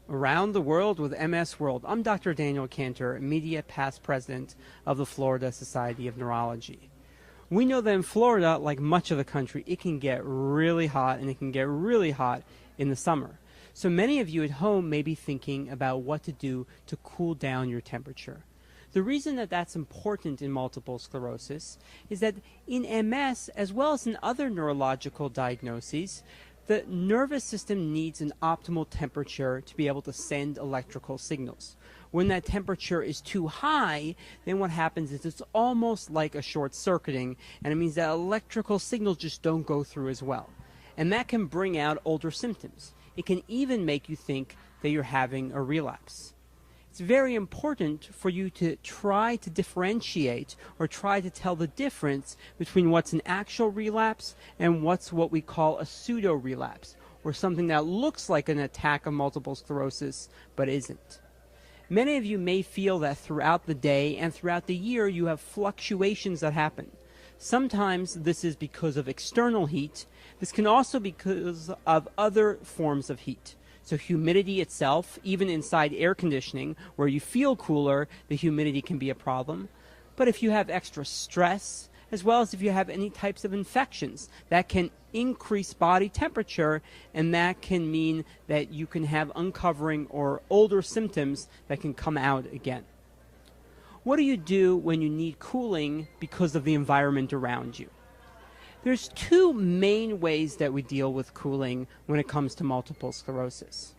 Around the World with MS World. I'm Dr. Daniel Kanter, Media Past President of the Florida Society of Neurology. We know that in Florida, like much of the country, it can get really hot, and it can get really hot in the summer. So many of you at home may be thinking about what to do to cool down your temperature. The reason that that's important in multiple sclerosis is that in MS, as well as in other neurological diagnoses, the nervous system needs an optimal temperature to be able to send electrical signals. When that temperature is too high, then what happens is it's almost like a short circuiting, and it means that electrical signals just don't go through as well. And that can bring out older symptoms. It can even make you think that you're having a relapse. It's very important for you to try to differentiate or try to tell the difference between what's an actual relapse and what's what we call a pseudo-relapse, or something that looks like an attack of multiple sclerosis but isn't. Many of you may feel that throughout the day and throughout the year you have fluctuations that happen. Sometimes this is because of external heat. This can also be because of other forms of heat. So humidity itself, even inside air conditioning, where you feel cooler, the humidity can be a problem. But if you have extra stress, as well as if you have any types of infections, that can increase body temperature, and that can mean that you can have uncovering or older symptoms that can come out again. What do you do when you need cooling because of the environment around you? There's two main ways that we deal with cooling when it comes to multiple sclerosis.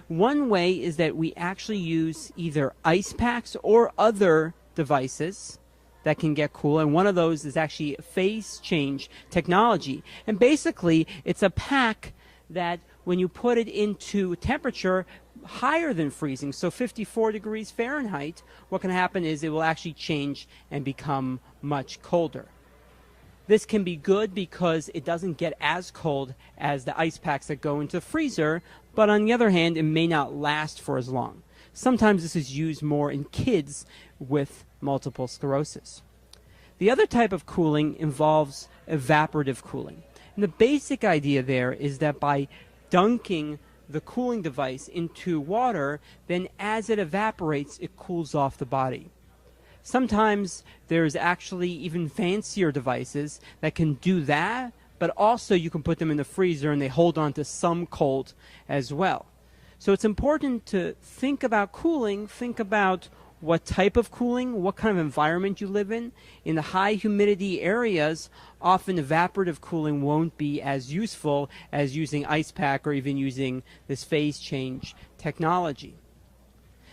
One way is that we actually use either ice packs or other devices that can get cool, and one of those is actually phase change technology. And basically, it's a pack that when you put it into temperature higher than freezing, so 54 degrees Fahrenheit, what can happen is it will actually change and become much colder. This can be good because it doesn't get as cold as the ice packs that go into the freezer, but on the other hand, it may not last for as long. Sometimes this is used more in kids with multiple sclerosis. The other type of cooling involves evaporative cooling. And the basic idea there is that by dunking the cooling device into water, then as it evaporates, it cools off the body. Sometimes there's actually even fancier devices that can do that, but also you can put them in the freezer and they hold on to some cold as well. So it's important to think about cooling, think about what type of cooling, what kind of environment you live in. In the high humidity areas, often evaporative cooling won't be as useful as using ice pack or even using this phase change technology.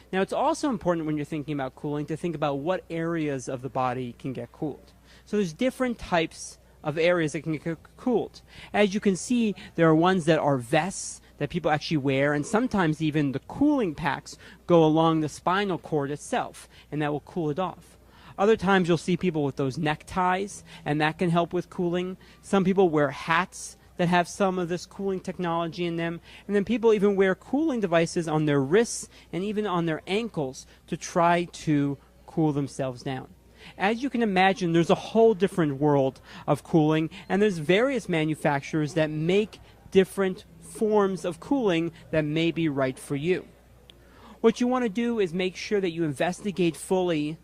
Now, it's also important when you're thinking about cooling to think about what areas of the body can get cooled. So there's different types of areas that can get cooled. As you can see, there are ones that are vests that people actually wear, and sometimes even the cooling packs go along the spinal cord itself, and that will cool it off. Other times you'll see people with those neckties, and that can help with cooling. Some people wear hats that have some of this cooling technology in them. And then people even wear cooling devices on their wrists and even on their ankles to try to cool themselves down. As you can imagine, there's a whole different world of cooling, and there's various manufacturers that make different forms of cooling that may be right for you. What you want to do is make sure that you investigate fully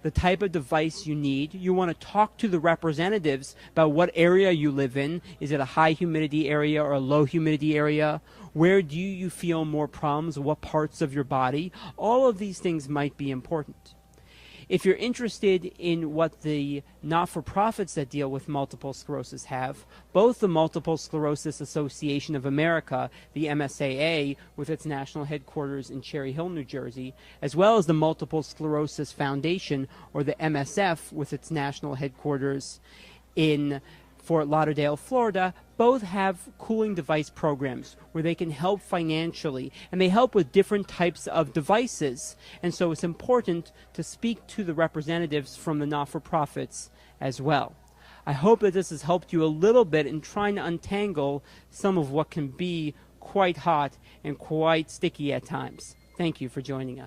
the type of device you need. You want to talk to the representatives about what area you live in. Is it a high humidity area or a low humidity area? Where do you feel more problems? What parts of your body? All of these things might be important. If you're interested in what the not-for-profits that deal with multiple sclerosis have, both the Multiple Sclerosis Association of America, the MSAA, with its national headquarters in Cherry Hill, New Jersey, as well as the Multiple Sclerosis Foundation, or the MSF, with its national headquarters in Fort Lauderdale, Florida, both have cooling device programs where they can help financially, and they help with different types of devices. And so it's important to speak to the representatives from the not-for-profits as well. I hope that this has helped you a little bit in trying to untangle some of what can be quite hot and quite sticky at times. Thank you for joining us.